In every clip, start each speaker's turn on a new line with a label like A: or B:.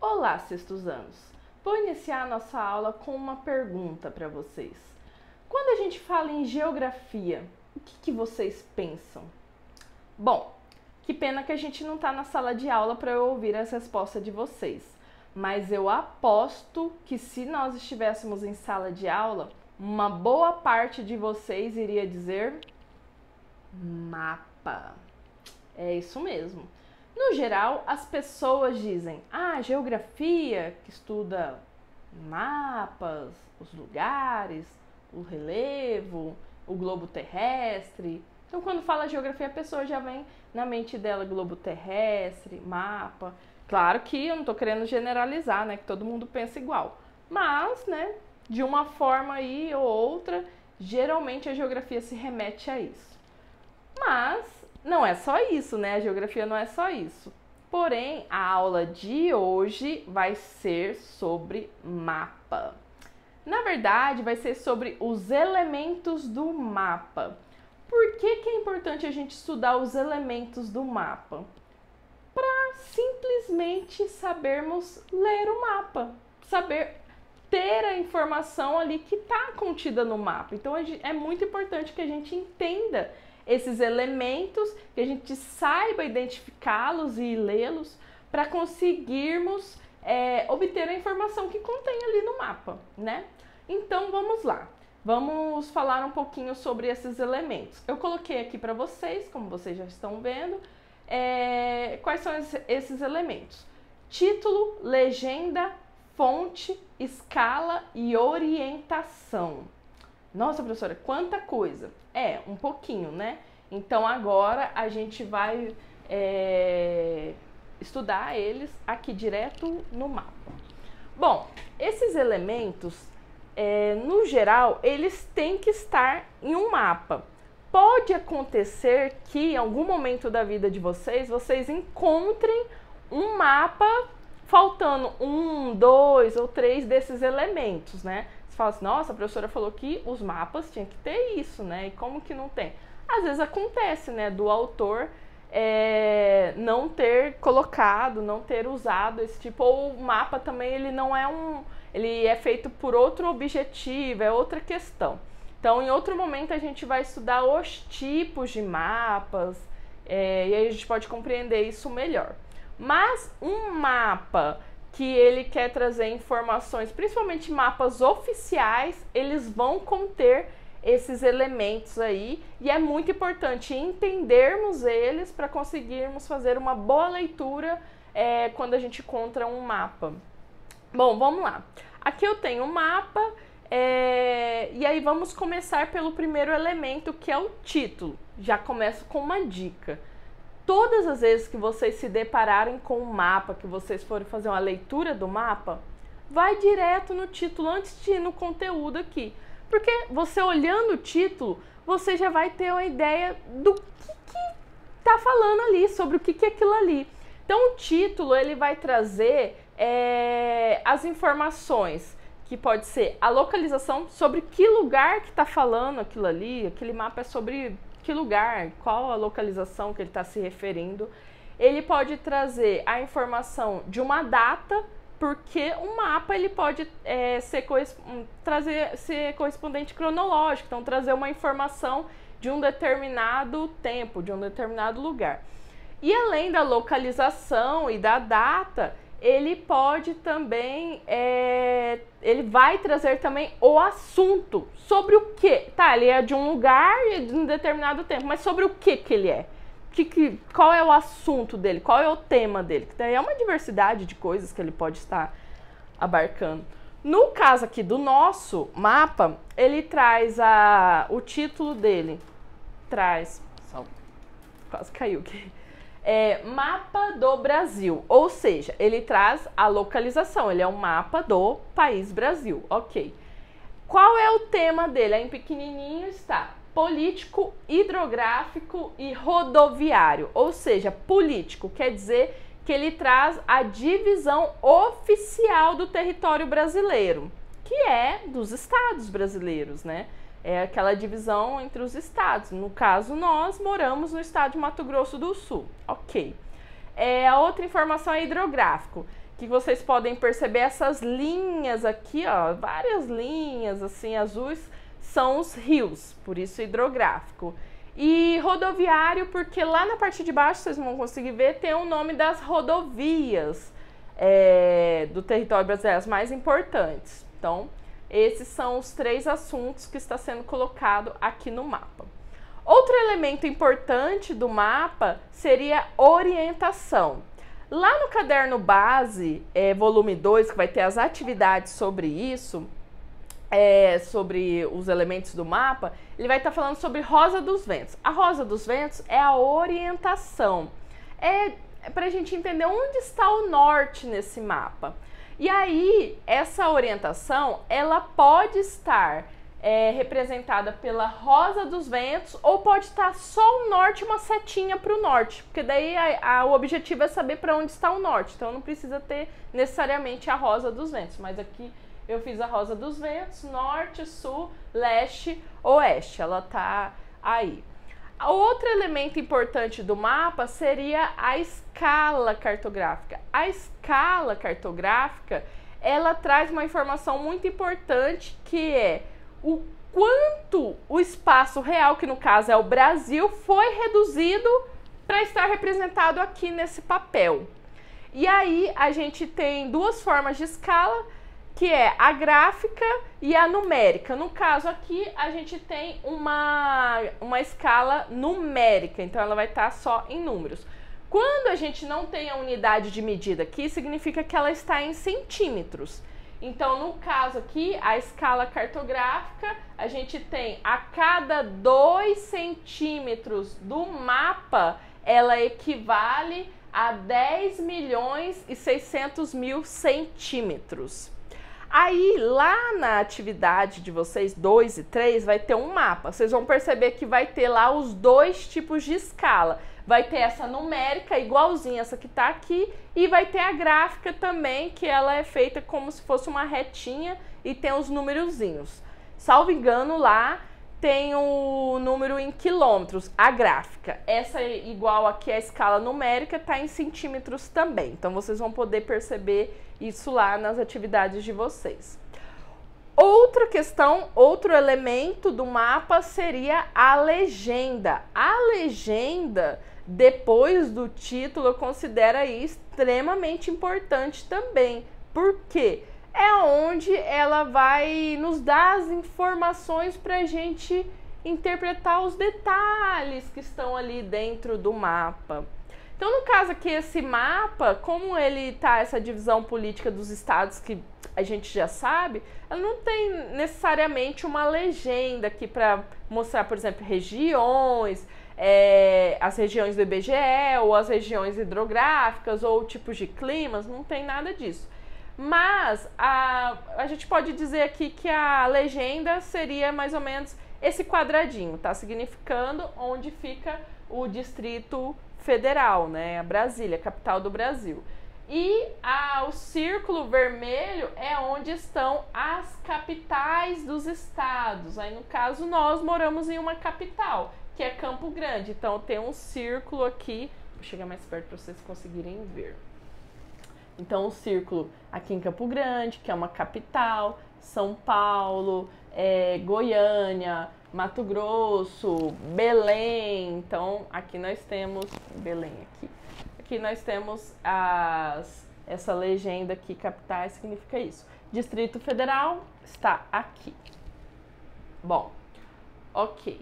A: Olá, sextos anos! Vou iniciar a nossa aula com uma pergunta para vocês. Quando a gente fala em geografia, o que vocês pensam? Bom, que pena que a gente não está na sala de aula para eu ouvir as respostas de vocês. Mas eu aposto que se nós estivéssemos em sala de aula, uma boa parte de vocês iria dizer mapa. É isso mesmo. No geral, as pessoas dizem, geografia, que estuda mapas, os lugares, o relevo, o globo terrestre. Então, quando fala geografia, a pessoa já vem na mente dela globo terrestre, mapa. Claro que eu não estou querendo generalizar, né, que todo mundo pensa igual. Mas, né, de uma forma aí ou outra, geralmente a geografia se remete a isso. Mas não é só isso, né? A geografia não é só isso. Porém, a aula de hoje vai ser sobre mapa. Na verdade, vai ser sobre os elementos do mapa. Por que é importante a gente estudar os elementos do mapa? Para simplesmente sabermos ler o mapa, saber ter a informação ali que está contida no mapa. Então, é muito importante que a gente entenda esses elementos, que a gente saiba identificá-los e lê-los para conseguirmos obter a informação que contém ali no mapa, né? Então, vamos lá. Vamos falar um pouquinho sobre esses elementos. Eu coloquei aqui para vocês, como vocês já estão vendo, quais são esses elementos. Título, legenda, fonte, escala e orientação. Nossa, professora, quanta coisa! Um pouquinho, né? Então, agora a gente vai estudar eles aqui direto no mapa. Bom, esses elementos, no geral, eles têm que estar em um mapa. Pode acontecer que, em algum momento da vida de vocês encontrem um mapa faltando 1, 2 ou 3 desses elementos, né? Fala assim, nossa, a professora falou que os mapas tinham que ter isso, né? E como que não tem? Às vezes acontece, né, do autor não ter colocado, não ter usado esse tipo, ou o mapa também ele não é ele é feito por outro objetivo, é outra questão. Então, em outro momento a gente vai estudar os tipos de mapas, e aí a gente pode compreender isso melhor. Mas um mapa que ele quer trazer informações, principalmente mapas oficiais, eles vão conter esses elementos aí e é muito importante entendermos eles para conseguirmos fazer uma boa leitura quando a gente encontra um mapa. Bom, vamos lá. Aqui eu tenho um mapa e aí vamos começar pelo primeiro elemento, que é o título. Já começo com uma dica. Todas as vezes que vocês se depararem com um mapa, que vocês forem fazer uma leitura do mapa, vai direto no título antes de ir no conteúdo aqui. Porque você olhando o título, você já vai ter uma ideia do que tá falando ali, sobre o que é aquilo ali. Então o título ele vai trazer as informações, que pode ser a localização, sobre que lugar que tá falando aquilo ali, aquele mapa é sobre que lugar, qual a localização que ele está se referindo. Ele pode trazer a informação de uma data, porque um mapa ele pode ser correspondente cronológico, então trazer uma informação de um determinado tempo, de um determinado lugar. E além da localização e da data, ele pode também, ele vai trazer também o assunto, sobre o que, tá, ele é de um lugar e de um determinado tempo, mas sobre o que ele é, qual é o assunto dele, qual é o tema dele, que daí é uma diversidade de coisas que ele pode estar abarcando. No caso aqui do nosso mapa, ele traz o título dele, quase caiu aqui. Mapa do Brasil, ou seja, ele traz a localização, ele é um mapa do país Brasil, ok. Qual é o tema dele? Aí em pequenininho está político, hidrográfico e rodoviário, ou seja, político quer dizer que ele traz a divisão oficial do território brasileiro, que é dos estados brasileiros, né? É aquela divisão entre os estados. No caso, nós moramos no estado de Mato Grosso do Sul. Ok. A outra informação é hidrográfico, que vocês podem perceber essas linhas aqui, ó, várias linhas assim azuis, são os rios, por isso hidrográfico. E rodoviário, porque lá na parte de baixo, vocês vão conseguir ver, tem o nome das rodovias do território brasileiro, as mais importantes. Então, esses são os 3 assuntos que está sendo colocado aqui no mapa. Outro elemento importante do mapa seria orientação. Lá no caderno base, volume 2, que vai ter as atividades sobre isso, sobre os elementos do mapa, ele vai estar falando sobre Rosa dos Ventos. A Rosa dos Ventos é a orientação. É para a gente entender onde está o norte nesse mapa. E aí, essa orientação, ela pode estar representada pela Rosa dos Ventos, ou pode estar só o norte, uma setinha para o norte, porque daí o objetivo é saber para onde está o norte, então não precisa ter necessariamente a Rosa dos Ventos, mas aqui eu fiz a Rosa dos Ventos, norte, sul, leste, oeste, ela tá aí. Outro elemento importante do mapa seria a escala cartográfica. A escala cartográfica, ela traz uma informação muito importante, que é o quanto o espaço real, que no caso é o Brasil, foi reduzido para estar representado aqui nesse papel. E aí a gente tem 2 formas de escala, que é a gráfica e a numérica. No caso aqui, a gente tem uma escala numérica, então ela vai estar só em números. Quando a gente não tem a unidade de medida aqui, significa que ela está em centímetros. Então, no caso aqui, a escala cartográfica, a gente tem a cada 2 centímetros do mapa, ela equivale a 10.600.000 centímetros. Aí, lá na atividade de vocês, 2 e 3, vai ter um mapa. Vocês vão perceber que vai ter lá os 2 tipos de escala. Vai ter essa numérica, igualzinha essa que tá aqui, e vai ter a gráfica também, que ela é feita como se fosse uma retinha e tem os númerozinhos. Salvo engano, lá tem o número em quilômetros, a gráfica. Essa é igual aqui a escala numérica, tá em centímetros também. Então, vocês vão poder perceber isso lá nas atividades de vocês. Outra questão, outro elemento do mapa seria a legenda. A legenda, depois do título, eu considero aí extremamente importante também. Por quê? É onde ela vai nos dar as informações para a gente interpretar os detalhes que estão ali dentro do mapa. Então, no caso aqui, esse mapa, como ele tá, essa divisão política dos estados que a gente já sabe, ela não tem necessariamente uma legenda aqui para mostrar, por exemplo, regiões, as regiões do IBGE, ou as regiões hidrográficas, ou tipos de climas, não tem nada disso. Mas a gente pode dizer aqui que a legenda seria mais ou menos esse quadradinho, tá? Significando onde fica o Distrito Federal, né? A Brasília, capital do Brasil. E o círculo vermelho é onde estão as capitais dos estados. Aí, no caso, nós moramos em uma capital, que é Campo Grande. Então, tem um círculo aqui. Vou chegar mais perto para vocês conseguirem ver. Então, o círculo aqui em Campo Grande, que é uma capital, São Paulo, Goiânia, Mato Grosso, Belém. Então, aqui nós temos Belém aqui. Aqui nós temos essa legenda aqui, capitais, significa isso. Distrito Federal está aqui. Bom, ok.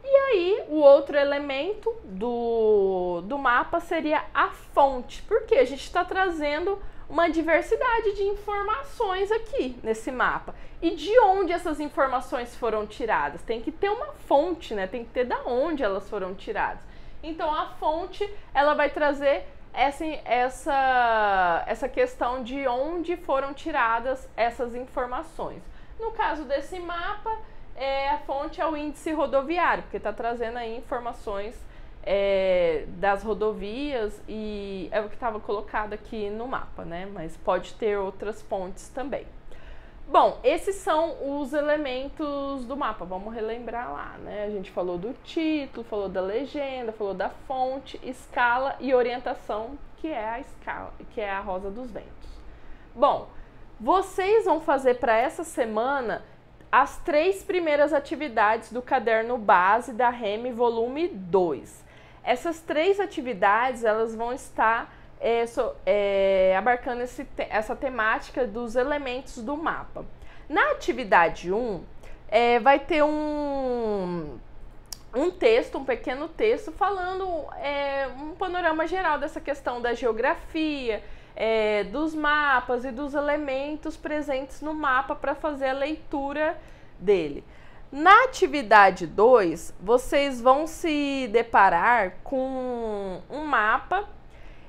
A: E aí, o outro elemento do mapa seria a fonte, porque a gente está trazendo uma diversidade de informações aqui nesse mapa. E de onde essas informações foram tiradas? Tem que ter uma fonte, né? Tem que ter da onde elas foram tiradas. Então, a fonte, ela vai trazer essa questão de onde foram tiradas essas informações. No caso desse mapa, a fonte é o índice rodoviário, porque está trazendo aí informações das rodovias e é o que estava colocado aqui no mapa, né? Mas pode ter outras fontes também. Bom, esses são os elementos do mapa. Vamos relembrar lá, né? A gente falou do título, falou da legenda, falou da fonte, escala e orientação que é a escala, que é a Rosa dos Ventos. Bom, vocês vão fazer para essa semana as 3 primeiras atividades do caderno base da REME volume 2. Essas 3 atividades, elas vão estar abarcando essa temática dos elementos do mapa. Na atividade 1, vai ter um texto, um pequeno texto, falando um panorama geral dessa questão da geografia, dos mapas e dos elementos presentes no mapa para fazer a leitura dele. Na atividade 2, vocês vão se deparar com um mapa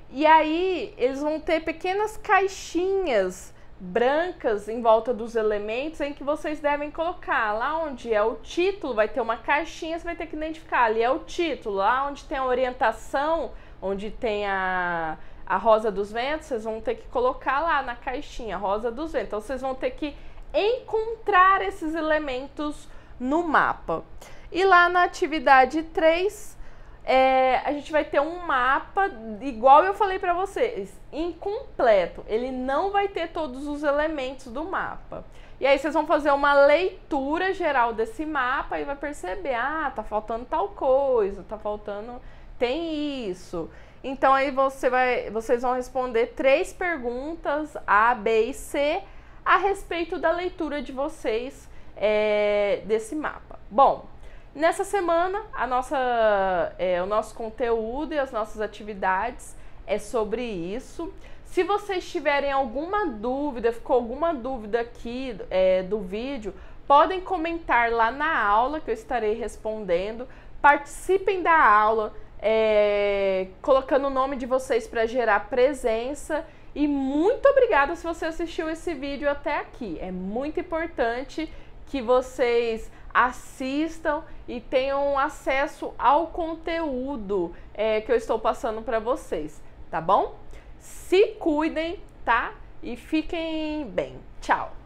A: e aí eles vão ter pequenas caixinhas brancas em volta dos elementos em que vocês devem colocar. Lá onde é o título, vai ter uma caixinha, você vai ter que identificar. Ali é o título. Lá onde tem a orientação, onde tem a Rosa dos Ventos, vocês vão ter que colocar lá na caixinha, Rosa dos Ventos. Então, vocês vão ter que encontrar esses elementos no mapa. E lá na atividade 3, a gente vai ter um mapa, igual eu falei para vocês, incompleto. Ele não vai ter todos os elementos do mapa. E aí vocês vão fazer uma leitura geral desse mapa e vai perceber, tá faltando tal coisa, tá faltando, tem isso. Então aí vocês vão responder 3 perguntas, A, B e C, a respeito da leitura de vocês desse mapa. Bom, nessa semana o nosso conteúdo e as nossas atividades é sobre isso. Se vocês tiverem alguma dúvida, ficou alguma dúvida aqui do vídeo, podem comentar lá na aula que eu estarei respondendo. Participem da aula, colocando o nome de vocês para gerar presença. E muito obrigada se você assistiu esse vídeo até aqui. É muito importante que vocês assistam e tenham acesso ao conteúdo que eu estou passando para vocês, tá bom? Se cuidem, tá? E fiquem bem. Tchau!